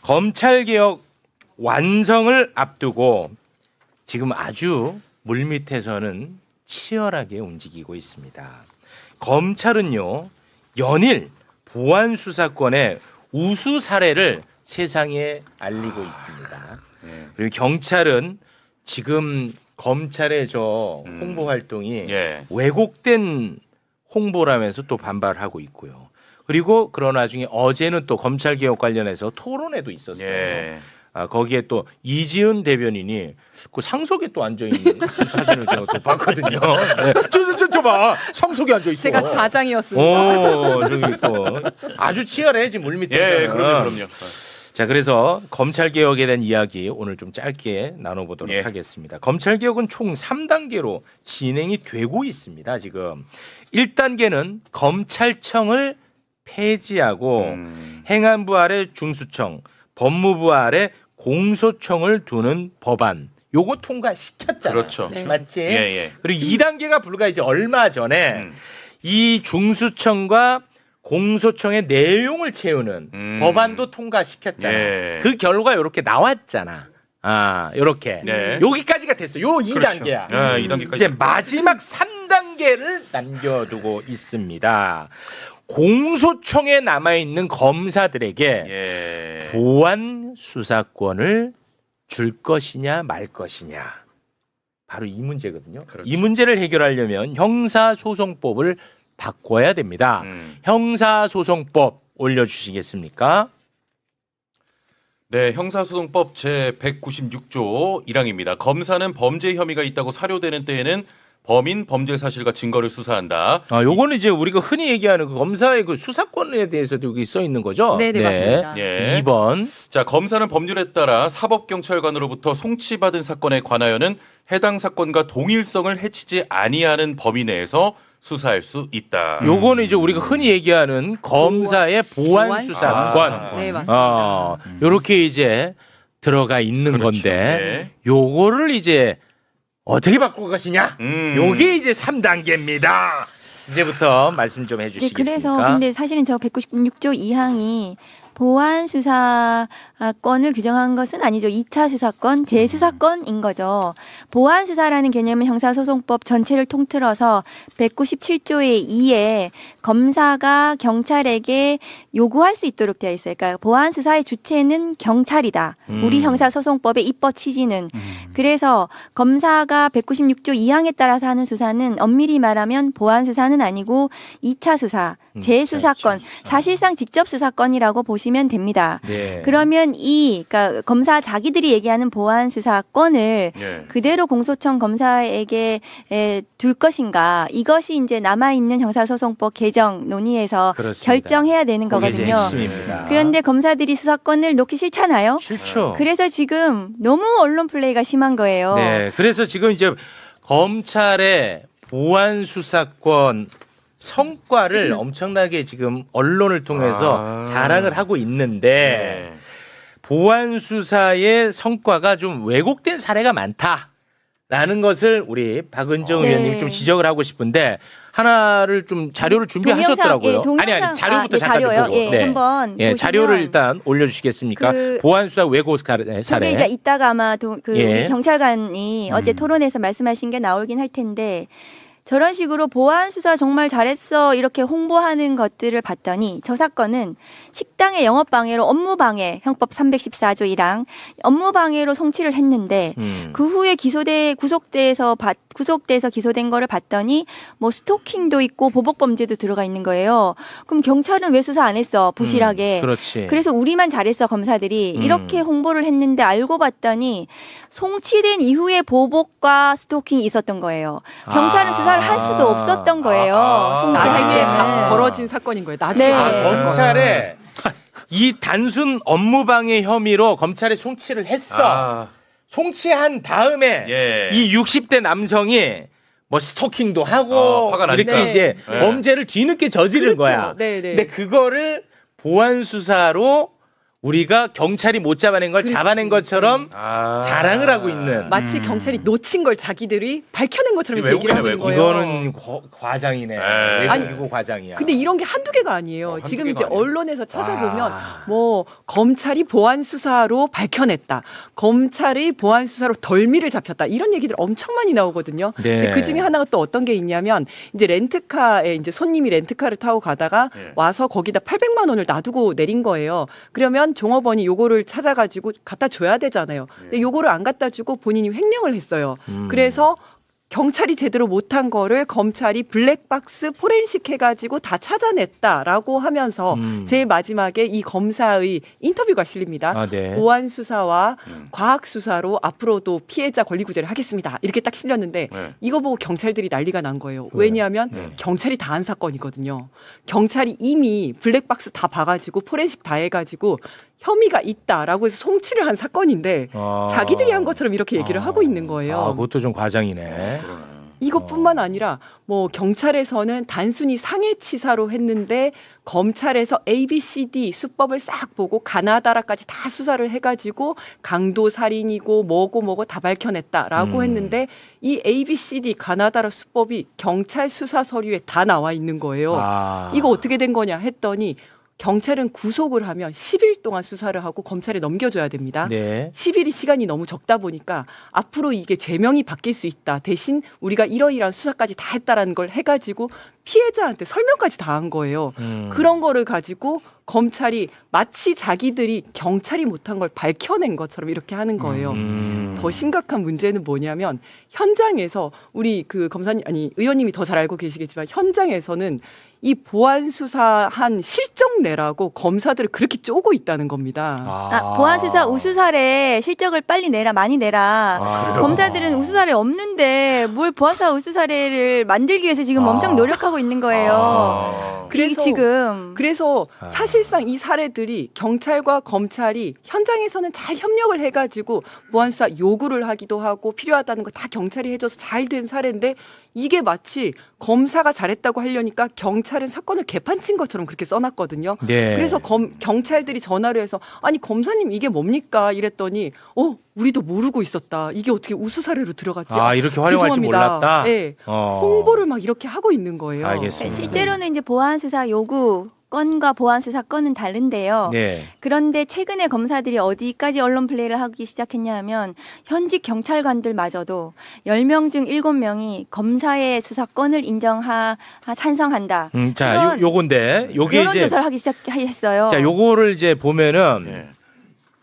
검찰개혁 완성을 앞두고 지금 아주 물밑에서는 치열하게 움직이고 있습니다. 검찰은요, 연일 보안 수사권의 우수 사례를 세상에 알리고 있습니다. 그리고 경찰은 지금 검찰의 저 홍보 활동이 왜곡된 홍보라면서 또 반발하고 있고요. 그리고 그런 와중에 어제는 또 검찰개혁 관련해서 토론회도 있었어요. 거기에 또 이지은 대변인이 그 상석에 또 앉아 있는 그 사진을 제가 또 봤거든요. 네. 저 봐, 상석에 앉아 있어. 제가 좌장이었습니다. 저기 또 아주 치열해 지금 물밑에서. 그럼요. 자, 그래서 검찰개혁에 대한 이야기 오늘 좀 짧게 나눠보도록 하겠습니다. 검찰개혁은 총 3단계로 진행이 되고 있습니다. 지금 1단계는 검찰청을 폐지하고 행안부 아래 중수청, 법무부 아래 공소청을 두는 법안. 요거 통과시켰잖아요. 그렇죠. 네. 맞지? 그리고 2단계가 불과 이제 얼마 전에 이 중수청과 공소청의 내용을 채우는 법안도 통과시켰잖아요. 그 결과 이렇게 나왔잖아. 이렇게. 여기까지가 됐어. 요 2단계야. 2단계까지. 이제 마지막 3단계를 남겨두고 있습니다. 공소청에 남아있는 검사들에게 보안 수사권을 줄 것이냐 말 것이냐. 바로 이 문제거든요. 그렇죠. 이 문제를 해결하려면 형사소송법을 바꿔야 됩니다. 형사소송법 올려주시겠습니까? 네, 형사소송법 제196조 1항입니다. 검사는 범죄 혐의가 있다고 사료되는 때에는 범인 범죄 사실과 증거를 수사한다. 요거는 이제 우리가 흔히 얘기하는 그 검사의 그 수사권에 대해서도 여기 써 있는 거죠? 네네, 맞습니다. 2번. 자, 검사는 법률에 따라 사법경찰관으로부터 송치받은 사건에 관하여는 해당 사건과 동일성을 해치지 아니하는 범위 내에서 수사할 수 있다. 요거는 이제 우리가 흔히 얘기하는 검사의 보안 수사권. 네, 맞습니다. 요렇게 이제 들어가 있는 건데 요거를 이제 어떻게 바꿀 것이냐? 요게 이제 3단계입니다. 이제부터 말씀 좀 해주시겠습니까? 그래서 근데 사실은 저 196조 2항이 보안 수사권을 규정한 것은 아니죠. 2차 수사권, 재수사권인 거죠. 보안 수사라는 개념은 형사소송법 전체를 통틀어서 197조의 2에 검사가 경찰에게 요구할 수 있도록 되어 있어요. 그러니까 보안 수사의 주체는 경찰이다. 우리 형사소송법의 입법 취지는. 그래서 검사가 196조 2항에 따라서 하는 수사는 엄밀히 말하면 보안 수사는 아니고 2차 수사, 재수사권, 사실상 직접 수사권이라고 보시면 됩니다. 그러면 그러니까 검사 자기들이 얘기하는 보안 수사권을 그대로 공소청 검사에게 둘 것인가, 이것이 이제 남아 있는 형사소송법 개정 논의에서 결정해야 되는 거거든요. 그런데 검사들이 수사권을 놓기 싫잖아요. 싫죠. 그래서 지금 너무 언론 플레이가 심한 거예요. 네, 그래서 지금 이제 검찰의 보안 수사권 성과를 엄청나게 지금 언론을 통해서 자랑을 하고 있는데 보안 수사의 성과가 좀 왜곡된 사례가 많다라는 것을 우리 박은정 의원님 좀 지적을 하고 싶은데 하나를 좀 자료를 준비하셨더라고요. 아니 자료부터 잠깐 좀 보고. 한번 자료를 일단 올려주시겠습니까? 보안 수사 왜곡 사례. 그게 이제 이따가 아마 우리 경찰관이 어제 토론에서 말씀하신 게 나오긴 할 텐데. 저런 식으로 보안 수사 정말 잘했어 이렇게 홍보하는 것들을 봤더니 저 사건은 식당의 영업방해로 업무방해 형법 314조 1항 업무방해로 송치를 했는데 그 후에 구속돼서 기소된 거를 봤더니 뭐 스토킹도 있고 보복범죄도 들어가 있는 거예요. 그럼 경찰은 왜 수사 안 했어? 부실하게. 그래서 우리만 잘했어 검사들이 이렇게 홍보를 했는데 알고 봤더니 송치된 이후에 보복과 스토킹이 있었던 거예요. 경찰은 수사를 할 수도 없었던 거예요. 송치할 때는 벌어진 사건인 거예요. 나중에. 검찰에 이 단순 업무방해 혐의로 검찰에 송치를 했어. 송치한 다음에 이 60대 남성이 뭐 스토킹도 하고 화가 이렇게 나니까. 이제 범죄를 뒤늦게 저지른 거야. 네. 근데 그거를 보안 수사로 우리가 경찰이 못 잡아낸 걸 그렇지. 잡아낸 것처럼 아. 자랑을 하고 있는. 마치 경찰이 놓친 걸 자기들이 밝혀낸 것처럼 이렇게 얘기를 하고 있는 외국이네, 거예요. 이거는 과장이네. 아니, 외국이고 과장이야. 근데 이런 게 한두 개가 아니에요. 한두 지금 개가 이제 아니에요. 언론에서 찾아보면 아. 뭐 검찰이 보안 수사로 밝혀냈다. 검찰이 보안 수사로 덜미를 잡혔다. 이런 얘기들 엄청 많이 나오거든요. 네. 근데 그 중에 하나가 또 어떤 게 있냐면 이제 렌트카에 이제 손님이 렌트카를 타고 가다가 네. 와서 거기다 800만 원을 놔두고 내린 거예요. 그러면 종업원이 요거를 찾아가지고 갖다 줘야 되잖아요. 근데 요거를 안 갖다 주고 본인이 횡령을 했어요. 그래서 경찰이 제대로 못한 거를 검찰이 블랙박스 포렌식 해가지고 다 찾아냈다라고 하면서 제일 마지막에 이 검사의 인터뷰가 실립니다. 아, 네. 보안 수사와 과학 수사로 앞으로도 피해자 권리 구제를 하겠습니다. 이렇게 딱 실렸는데 네. 이거 보고 경찰들이 난리가 난 거예요. 왜냐하면 네. 경찰이 다 한 사건이거든요. 경찰이 이미 블랙박스 다 봐가지고 포렌식 다 해가지고 혐의가 있다라고 해서 송치를 한 사건인데 아. 자기들이 한 것처럼 이렇게 얘기를 하고 있는 거예요. 아, 그것도 좀 과장이네. 그러네. 이것뿐만 아니라 뭐 경찰에서는 단순히 상해치사로 했는데 검찰에서 ABCD 수법을 싹 보고 가나다라까지 다 수사를 해가지고 강도 살인이고 뭐고 다 밝혀냈다라고 했는데 이 ABCD 가나다라 수법이 경찰 수사 서류에 다 나와 있는 거예요. 아. 이거 어떻게 된 거냐 했더니 경찰은 구속을 하면 10일 동안 수사를 하고 검찰에 넘겨줘야 됩니다. 네. 10일이 시간이 너무 적다 보니까 앞으로 이게 죄명이 바뀔 수 있다. 대신 우리가 이러이러한 수사까지 다 했다라는 걸 해가지고 피해자한테 설명까지 다 한 거예요. 그런 거를 가지고 검찰이 마치 자기들이 경찰이 못한 걸 밝혀낸 것처럼 이렇게 하는 거예요. 더 심각한 문제는 뭐냐면 현장에서 우리 그 검사님 아니 의원님이 더 잘 알고 계시겠지만 현장에서는 이 보안 수사한 실적 내라고 검사들을 그렇게 쪼고 있다는 겁니다. 아, 보안수사 우수사례 실적을 빨리 내라 많이 내라. 아, 검사들은 우수사례 없는데 뭘 보안수사 우수사례를 만들기 위해서 지금 아. 엄청 노력하고 있는 거예요. 아. 그래서 지금 그래서 아. 사실상 이 사례들이 경찰과 검찰이 현장에서는 잘 협력을 해가지고 보안수사 요구를 하기도 하고 필요하다는 거 다 경찰이 해줘서 잘 된 사례인데 이게 마치 검사가 잘했다고 하려니까 경찰은 사건을 개판친 것처럼 그렇게 써놨거든요. 네. 그래서 경찰들이 전화를 해서 아니 검사님 이게 뭡니까 이랬더니 우리도 모르고 있었다. 이게 어떻게 우수 사례로 들어갔지? 아, 이렇게 활용할 줄 죄송합니다. 몰랐다. 네. 홍보를 막 이렇게 하고 있는 거예요. 알겠습니다. 실제로는 이제 보안수사 요구 건과 보안수사 건은 다른데요. 네. 그런데 최근에 검사들이 어디까지 언론 플레이를 하기 시작했냐 하면 현직 경찰관들마저도 10명 중 7명이 검사의 수사권을 찬성한다. 자, 그런 요건데 요게 이제 여론조사를 하기 시작했어요. 자, 요거를 이제 보면은 네.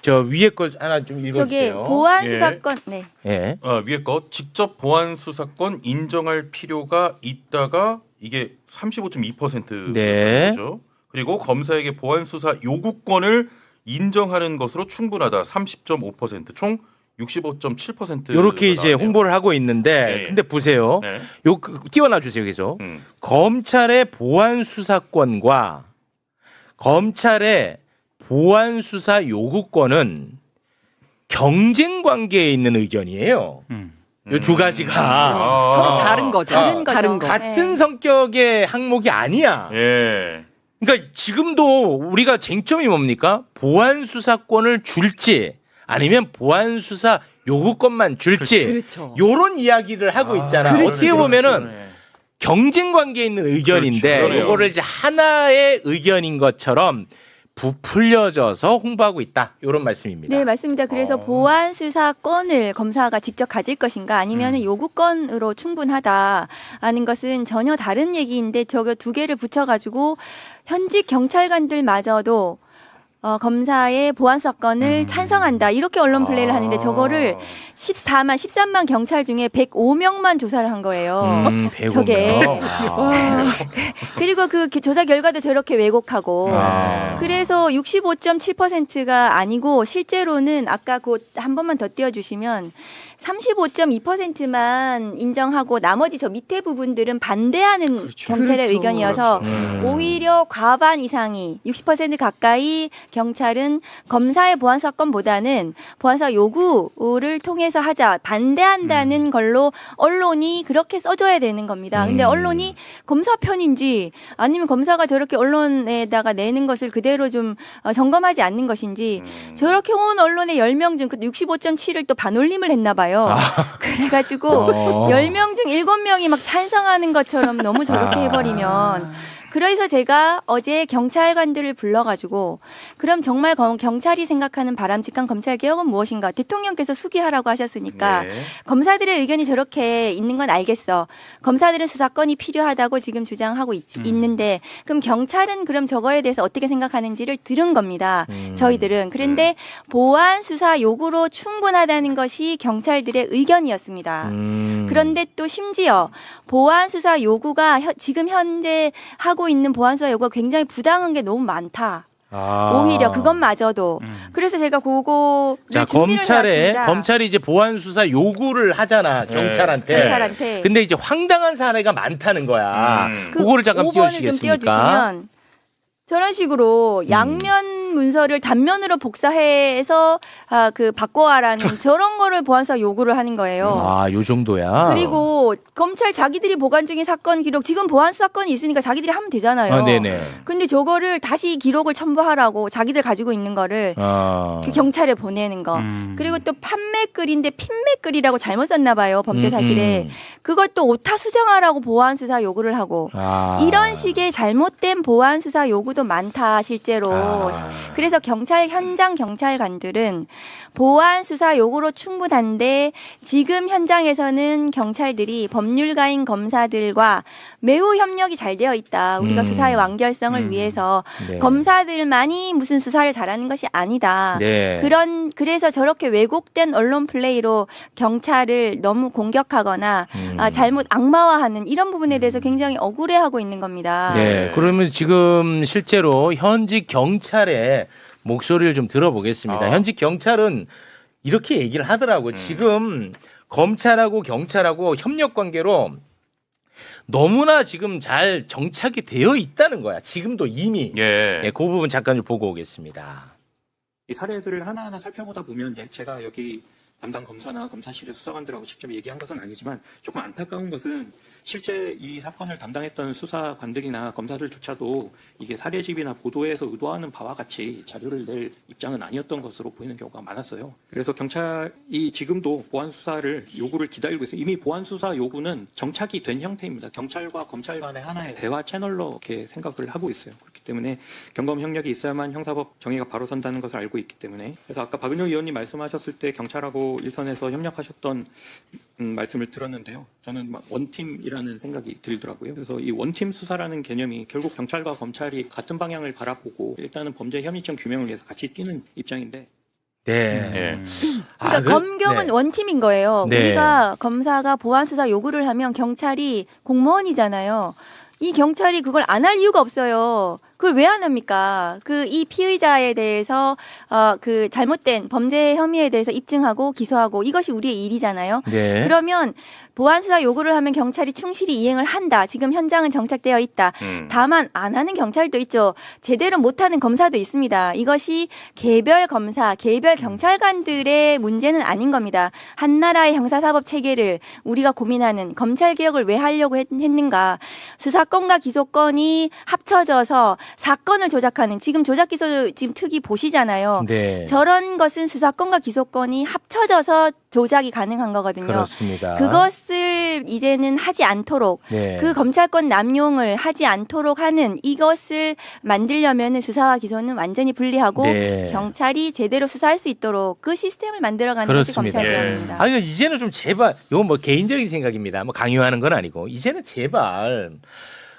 저 위에 거 하나 좀 읽어 저게 주세요. 보안수사권 네. 예. 위에 거 직접 보안 수사권 인정할 필요가 있다가 이게 35.2%인 네. 거죠. 그리고 검사에게 보안 수사 요구권을 인정하는 것으로 충분하다. 30.5%, 총 65.7%. 요렇게 이제 홍보를 하고 있는데 네. 근데 보세요. 네. 띄워놔 주세요, 계속. 검찰의 보안 수사권과 검찰의 보안 수사 요구권은 경쟁 관계에 있는 의견이에요. 이 두 가지가 서로 다른 거죠. 다른 거. 같은 네. 성격의 항목이 아니야. 예. 그러니까 지금도 우리가 쟁점이 뭡니까? 보안 수사권을 줄지 아니면 보안 수사 요구권만 줄지 그렇죠. 요런 이야기를 하고 있잖아. 그렇지, 어떻게 보면은 경쟁 관계에 있는 의견인데 그렇죠. 이거를 이제 하나의 의견인 것처럼 부풀려져서 홍보하고 있다. 이런 말씀입니다. 네, 맞습니다. 그래서 보안 수사권을 검사가 직접 가질 것인가 아니면 요구권으로 충분하다라는 것은 전혀 다른 얘기인데 저거 두 개를 붙여가지고 현직 경찰관들마저도 검사의 보안 수사권을 찬성한다. 이렇게 언론 플레이를 하는데 저거를 13만 경찰 중에 105명만 조사를 한 거예요. 105명. 저게. 아. 그리고 그 조사 결과도 저렇게 왜곡하고 아. 그래서 65.7%가 아니고 실제로는 아까 한 번만 더 띄워주시면 35.2%만 인정하고 나머지 저 밑에 부분들은 반대하는 경찰의 그렇죠. 의견이어서 그렇죠. 오히려 과반 이상이 60% 가까이 경찰은 검사의 보안 사건보다는 보안사 요구를 통해서 하자 반대한다는 걸로 언론이 그렇게 써줘야 되는 겁니다. 근데 언론이 검사 편인지 아니면 검사가 저렇게 언론에다가 내는 것을 그대로 좀 점검하지 않는 것인지 저렇게 온 언론의 10명 중 65.7을 또 반올림을 했나 봐요. 그래가지고 10명 중 7명이 막 찬성하는 것처럼 너무 저렇게 해버리면 그래서 제가 어제 경찰관들을 불러가지고 그럼 정말 경찰이 생각하는 바람직한 검찰개혁은 무엇인가 대통령께서 수기하라고 하셨으니까 네. 검사들의 의견이 저렇게 있는 건 알겠어. 검사들은 수사권이 필요하다고 지금 주장하고 있는데 그럼 경찰은 그럼 저거에 대해서 어떻게 생각하는지를 들은 겁니다. 저희들은. 그런데 보안 수사 요구로 충분하다는 것이 경찰들의 의견이었습니다. 그런데 또 심지어 보안 수사 요구가 지금 현재 하고 있는 보안 수사 요구가 굉장히 부당한 게 너무 많다. 오히려 그것마저도. 그래서 제가 그거를 자, 준비를 해왔습니다. 검찰이 이제 보안 수사 요구를 하잖아 네. 경찰한테. 근데 이제 황당한 사례가 많다는 거야. 그거를 잠깐 5번을 좀 띄워주시겠습니까? 띄워주시면 저런 식으로 양면 문서를 단면으로 복사해서 바꿔와라는 저런 거를 보안사 요구를 하는 거예요. 아, 요 정도야. 그리고 검찰 자기들이 보관 중인 사건 기록 지금 보안 사건이 있으니까 자기들이 하면 되잖아요. 네네. 근데 저거를 다시 기록을 첨부하라고 자기들 가지고 있는 거를 그 경찰에 보내는 거. 그리고 또 판매글인데 핀매글이라고 잘못 썼나 봐요. 범죄 사실에. 그것도 오타 수정하라고 보안 수사 요구를 하고. 이런 식의 잘못된 보안 수사 요구도 많다 실제로. 그래서 현장 경찰관들은 보안 수사 요구로 충분한데 지금 현장에서는 경찰들이 법률가인 검사들과 매우 협력이 잘 되어 있다. 우리가 수사의 완결성을 위해서 네. 검사들만이 무슨 수사를 잘하는 것이 아니다. 네. 그래서 저렇게 왜곡된 언론 플레이로 경찰을 너무 공격하거나 잘못 악마화하는 이런 부분에 대해서 굉장히 억울해하고 있는 겁니다. 네. 그러면 지금 실제로 현직 경찰의 목소리를 좀 들어보겠습니다. 현직 경찰은 이렇게 얘기를 하더라고요. 지금 검찰하고 경찰하고 협력 관계로 너무나 지금 잘 정착이 되어 있다는 거야. 지금도 이미. 예. 네, 그 부분 잠깐 좀 보고 오겠습니다. 이 사례들을 하나하나 살펴보다 보면 제가 여기 담당 검사나 검사실의 수사관들하고 직접 얘기한 것은 아니지만 조금 안타까운 것은 실제 이 사건을 담당했던 수사관들이나 검사들조차도 이게 사례집이나 보도에서 의도하는 바와 같이 자료를 낼 입장은 아니었던 것으로 보이는 경우가 많았어요. 그래서 경찰이 지금도 보안 수사를 요구를 기다리고 있어요. 이미 보안 수사 요구는 정착이 된 형태입니다. 경찰과 검찰 간의 하나의 대화 채널로 이렇게 생각을 하고 있어요. 그렇기 때문에 경검 협력이 있어야만 형사법 정의가 바로 선다는 것을 알고 있기 때문에 그래서 아까 박은영 의원님 말씀하셨을 때 경찰하고 일선에서 협력하셨던 말씀을 들었는데요. 저는 막 원팀이라는 생각이 들더라고요. 그래서 이 원팀 수사라는 개념이 결국 경찰과 검찰이 같은 방향을 바라보고 일단은 범죄 혐의점 규명을 위해서 같이 뛰는 입장인데 네. 예. 그러니까 검경은 네. 원팀인 거예요. 네. 우리가 검사가 보안 수사 요구를 하면 경찰이 공무원이잖아요. 이 경찰이 그걸 안 할 이유가 없어요. 그걸 왜 안 합니까? 이 피의자에 대해서 그 잘못된 범죄 혐의에 대해서 입증하고 기소하고 이것이 우리의 일이잖아요. 네. 그러면 보안 수사 요구를 하면 경찰이 충실히 이행을 한다. 지금 현장은 정착되어 있다. 다만 안 하는 경찰도 있죠. 제대로 못하는 검사도 있습니다. 이것이 개별 검사, 개별 경찰관들의 문제는 아닌 겁니다. 한 나라의 형사사법 체계를 우리가 고민하는 검찰 개혁을 왜 하려고 했는가? 수사권과 기소권이 합쳐져서 사건을 조작하는 지금 조작기소 지금 특위 보시잖아요. 네. 저런 것은 수사권과 기소권이 합쳐져서 조작이 가능한 거거든요. 그렇습니다. 그것을 이제는 하지 않도록 네. 그 검찰권 남용을 하지 않도록 하는 이것을 만들려면 수사와 기소는 완전히 분리하고 네. 경찰이 제대로 수사할 수 있도록 그 시스템을 만들어가는 것이 그렇습니다. 검찰 예. 개혁입니다. 아니 이제는 좀 제발 이건 뭐 개인적인 생각입니다. 뭐 강요하는 건 아니고 이제는 제발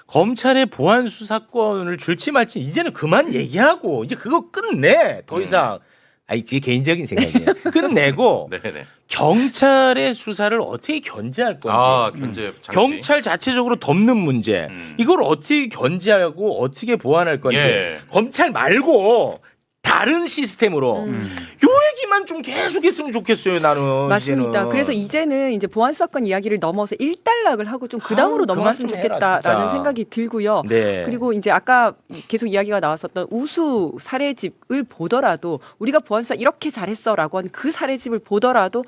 검찰의 보안 수사권을 줄지 말지 이제는 그만 얘기하고 이제 그거 끝내. 더 이상 아니 제 개인적인 생각이에요. 끝내고 네네. 경찰의 수사를 어떻게 견제할 건지. 견제 장치. 경찰 자체적으로 덮는 문제. 이걸 어떻게 견제하고 어떻게 보완할 건지. 예. 검찰 말고 다른 시스템으로 요 얘기만 좀 계속했으면 좋겠어요. 나는 맞습니다. 이제는. 그래서 이제는 이제 보안 수사권 이야기를 넘어서 일단락을 하고 좀 그 다음으로 아우, 넘어갔으면 그만 좀 해라, 좋겠다라는 진짜. 생각이 들고요. 네. 그리고 이제 아까 계속 이야기가 나왔었던 우수 사례집을 보더라도 우리가 보안 수사 이렇게 잘했어라고 한 그 사례집을 보더라도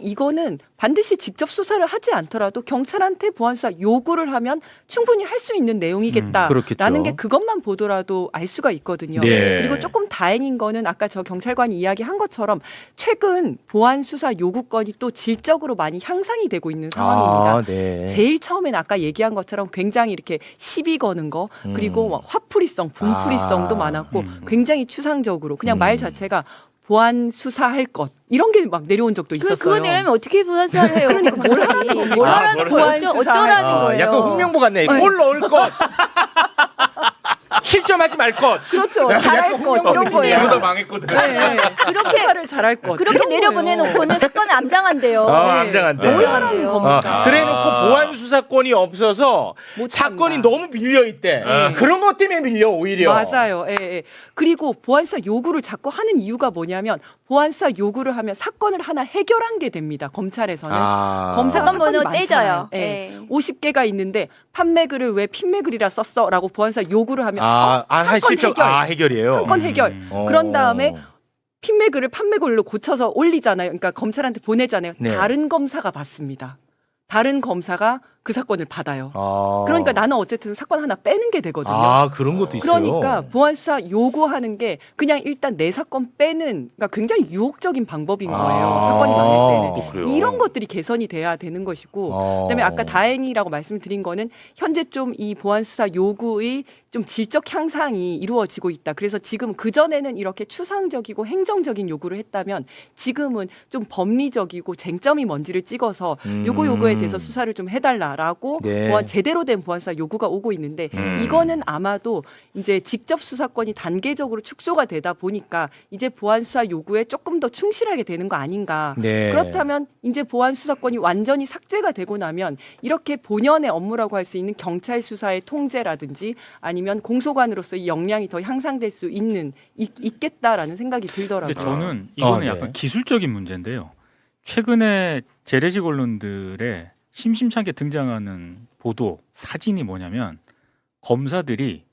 이거는 반드시 직접 수사를 하지 않더라도 경찰한테 보안 수사 요구를 하면 충분히 할 수 있는 내용이겠다라는 그렇겠죠. 게 그것만 보더라도 알 수가 있거든요. 네. 그리고 조금 다행인 거는 아까 저 경찰관이 이야기한 것처럼 최근 보안 수사 요구권이 또 질적으로 많이 향상이 되고 있는 상황입니다. 아, 네. 제일 처음엔 아까 얘기한 것처럼 굉장히 이렇게 시비 거는 거 그리고 막 화풀이성, 분풀이성도 많았고 굉장히 추상적으로 그냥 말 자체가 보안 수사할 것 이런 게 막 내려온 적도 있었어요. 그거 내려면 어떻게 보안 수사를 해요? 그러니까 뭘 하라는 뭘 아, 하라는 뭘 거예요? 어쩌라는 거예요? 약간 홍명보 같네. 골 넣을 것. 실점하지 말 것. 그렇죠. 잘할 것 이런 거예요. 이러다 망했거든. 네. 그렇게 수사를 잘할 것. 그렇게 이런 내려보내놓고는 사건을 암장한대요. 암장한대. 뭘 하라는 겁니까? 그래놓고 보안 수사권이 없어서 못 사건이 한다. 너무 밀려 있대. 그런 것 때문에 밀려 오히려. 맞아요. 예, 예. 그리고 보안수사 요구를 자꾸 하는 이유가 뭐냐면 보안수사 요구를 하면 사건을 하나 해결한 게 됩니다. 검찰에서는. 검사가 사건 번호 사건이 많잖아요. 떼져요. 예. 네. 50개가 있는데 판매글을 왜 핀매글이라 썼어? 라고 보안수사 요구를 하면 한 건 실적 해결. 해결이에요. 한 건 해결. 어. 그런 다음에 핀매글을 판매글로 고쳐서 올리잖아요. 그러니까 검찰한테 보내잖아요. 네. 다른 검사가 받습니다. 다른 검사가 그 사건을 받아요. 아. 그러니까 나는 어쨌든 사건 하나 빼는 게 되거든요. 그런 것도 있어요. 그러니까 보안 수사 요구하는 게 그냥 일단 내 사건 빼는 그러니까 굉장히 유혹적인 방법인 거예요. 사건이 많을 또 때는. 그래요. 이런 것들이 개선이 돼야 되는 것이고 그다음에 아까 다행이라고 말씀드린 거는 현재 좀 이 보안 수사 요구의 좀 질적 향상이 이루어지고 있다. 그래서 지금 그전에는 이렇게 추상적이고 행정적인 요구를 했다면 지금은 좀 법리적이고 쟁점이 뭔지를 찍어서 요거에 대해서 수사를 좀 해달라라고 네. 제대로 된 보안 수사 요구가 오고 있는데 이거는 아마도 이제 직접 수사권이 단계적으로 축소가 되다 보니까 이제 보안 수사 요구에 조금 더 충실하게 되는 거 아닌가. 네. 그렇다면 이제 보안 수사권이 완전히 삭제가 되고 나면 이렇게 본연의 업무라고 할 수 있는 경찰 수사의 통제라든지 아니면 공소관으로서의 역량이 더 향상될 수 있겠다라는 생각이 들더라고요. 근데 저는 이거는 네. 약간 기술적인 문제인데요. 최근에 재래식 언론들의 심심찮게 등장하는 보도 사진이 뭐냐면 검사들이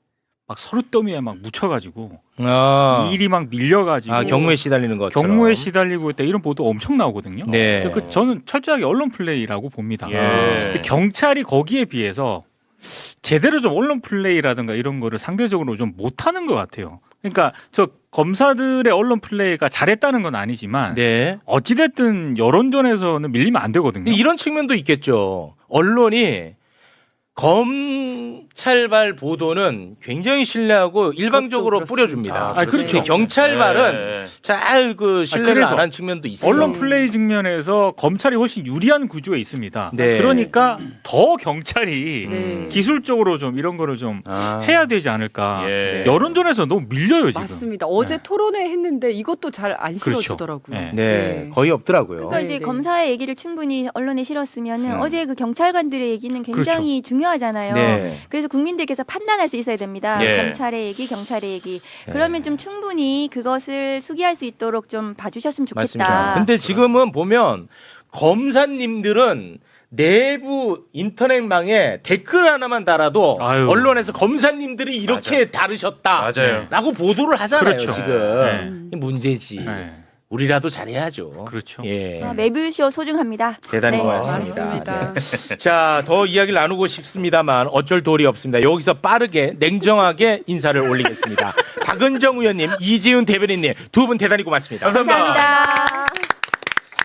막 서로 더미에 막 묻혀가지고 일이 막 밀려가지고 경무에 시달리는 것처럼. 경무에 시달리고 있다 이런 보도 엄청 나오거든요. 네. 근데 저는 철저하게 언론 플레이라고 봅니다. 예. 근데 경찰이 거기에 비해서 제대로 좀 언론 플레이라든가 이런 거를 상대적으로 좀 못하는 것 같아요. 그러니까 저 검사들의 언론 플레이가 잘했다는 건 아니지만 네. 어찌됐든 여론전에서는 밀리면 안 되거든요. 근데 이런 측면도 있겠죠. 언론이 검찰발 보도는 굉장히 신뢰하고 일방적으로 그것도 뿌려줍니다. 그렇죠. 경찰발은 잘 신뢰를 그래서 안 한 측면도 있어요. 언론 플레이 측면에서 검찰이 훨씬 유리한 구조에 있습니다. 네. 그러니까 더 경찰이 네. 기술적으로 좀 이런 거를 좀 해야 되지 않을까. 예. 여론전에서 너무 밀려요 지금. 맞습니다. 어제 네. 토론회 했는데 이것도 잘 안 그렇죠. 실어주더라고요. 네. 네, 거의 없더라고요. 그러니까 이제 네, 네. 검사의 얘기를 충분히 언론에 실었으면은 어제 그 경찰관들의 얘기는 굉장히 중요하잖아요. 네. 그래서 국민들께서 판단할 수 있어야 됩니다. 예. 검찰의 얘기, 경찰의 얘기. 그러면 좀 충분히 그것을 수기할 수 있도록 좀 봐주셨으면 좋겠다. 맞습니다. 근데 지금은 보면 검사님들은 내부 인터넷망에 댓글 하나만 달아도 아유. 언론에서 검사님들이 이렇게 다르셨다. 맞아요. 라고 보도를 하잖아요, 그렇죠. 지금. 이게 문제지. 네. 우리라도 잘해야죠. 그렇죠. 예. 매불쇼 소중합니다. 대단히 네. 고맙습니다. 맞습니다. 네. 자, 더 이야기를 나누고 싶습니다만 어쩔 도리 없습니다. 여기서 빠르게 냉정하게 인사를 올리겠습니다. 박은정 의원님, 이지훈 대변인님 두 분 대단히 고맙습니다. 감사합니다. 감사합니다.